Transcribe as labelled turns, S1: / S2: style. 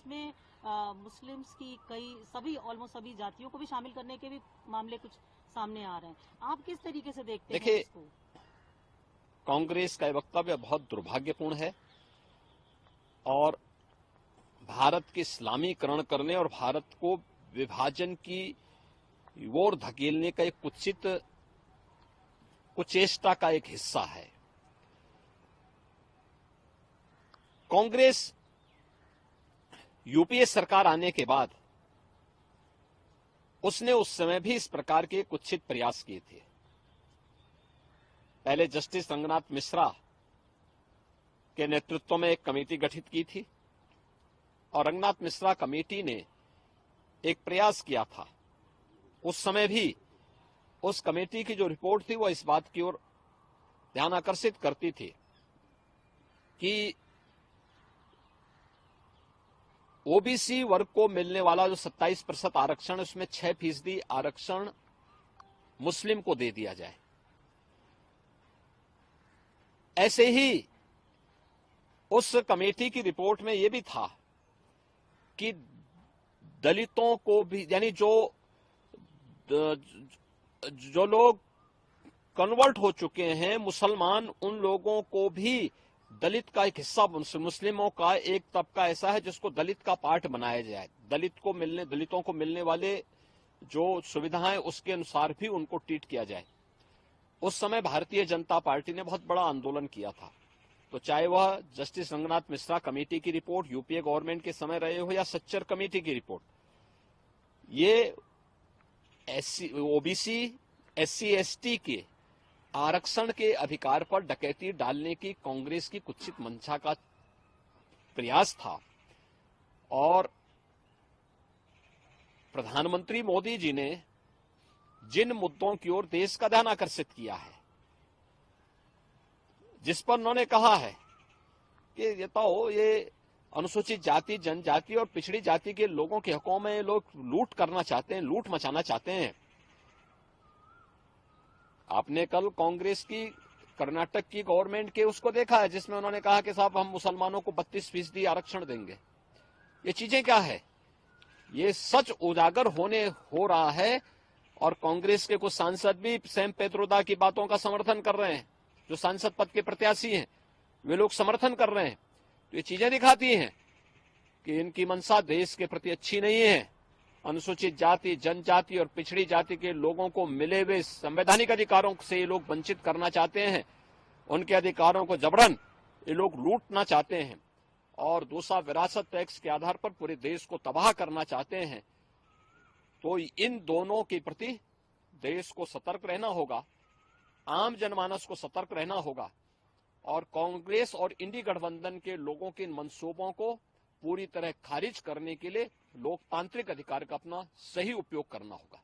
S1: इसमें मुस्लिम्स की ऑलमोस्ट सभी जातियों को भी शामिल करने के भी मामले कुछ सामने आ रहे हैं। आप किस तरीके से देखते हैं इसको?
S2: कांग्रेस का वक्तव्य बहुत दुर्भाग्यपूर्ण है और भारत के इस्लामीकरण करने और भारत को विभाजन की ओर धकेलने का एक कुचेष्टा का एक हिस्सा है। कांग्रेस यूपीए सरकार आने के बाद उसने उस समय भी इस प्रकार के कुत्सित प्रयास किए थे। पहले जस्टिस रंगनाथ मिश्रा के नेतृत्व में एक कमेटी गठित की थी और रंगनाथ मिश्रा कमेटी ने एक प्रयास किया था। उस समय भी उस कमेटी की जो रिपोर्ट थी वो इस बात की ओर ध्यान आकर्षित करती थी कि ओबीसी वर्ग को मिलने वाला जो 27% आरक्षण, उसमें 6% आरक्षण मुस्लिम को दे दिया जाए। ऐसे ही उस कमेटी की रिपोर्ट में यह भी था कि दलितों को भी, यानी जो लोग कन्वर्ट हो चुके हैं मुसलमान, उन लोगों को भी दलित का एक हिस्सा, मुस्लिमों का एक तबका ऐसा है जिसको दलित का पार्ट बनाया जाए। दलितों को मिलने वाले जो सुविधाएं उसके अनुसार भी उनको ट्रीट किया जाए। उस समय भारतीय जनता पार्टी ने बहुत बड़ा आंदोलन किया था। तो चाहे वह जस्टिस रंगनाथ मिश्रा कमेटी की रिपोर्ट यूपीए गवर्नमेंट के समय रहे हो या सच्चर कमेटी की रिपोर्ट, ये ओबीसी एससी एसटी के आरक्षण के अधिकार पर डकैती डालने की कांग्रेस की कुत्सित मंशा का प्रयास था। और प्रधानमंत्री मोदी जी ने जिन मुद्दों की ओर देश का ध्यान आकर्षित किया है, जिस पर उन्होंने कहा है कि ये अनुसूचित जाति, जनजाति और पिछड़ी जाति के लोगों के हकों में लोग लूट करना चाहते हैं, लूट मचाना चाहते हैं। आपने कल कांग्रेस की कर्नाटक की गवर्नमेंट के उसको देखा है जिसमें उन्होंने कहा कि साहब हम मुसलमानों को 32% आरक्षण देंगे। ये चीजें क्या है? ये सच उजागर हो रहा है और कांग्रेस के कुछ सांसद भी सैम पेत्रोदा की बातों का समर्थन कर रहे हैं। जो सांसद पद के प्रत्याशी हैं वे लोग समर्थन कर रहे हैं। तो ये चीजें दिखाती हैं कि इनकी मंशा देश के प्रति अच्छी नहीं है। अनुसूचित जाति, जनजाति और पिछड़ी जाति के लोगों को मिले हुए संवैधानिक अधिकारों से ये लोग वंचित करना चाहते हैं। उनके अधिकारों को जबरन ये लोग लूटना चाहते हैं और दूसरा विरासत टैक्स के आधार पर पूरे देश को तबाह करना चाहते हैं। तो इन दोनों के प्रति देश को सतर्क रहना होगा, आम जनमानस को सतर्क रहना होगा और कांग्रेस और इंडी गठबंधन के लोगों के इन मंसूबों को पूरी तरह खारिज करने के लिए लोकतांत्रिक अधिकार का अपना सही उपयोग करना होगा।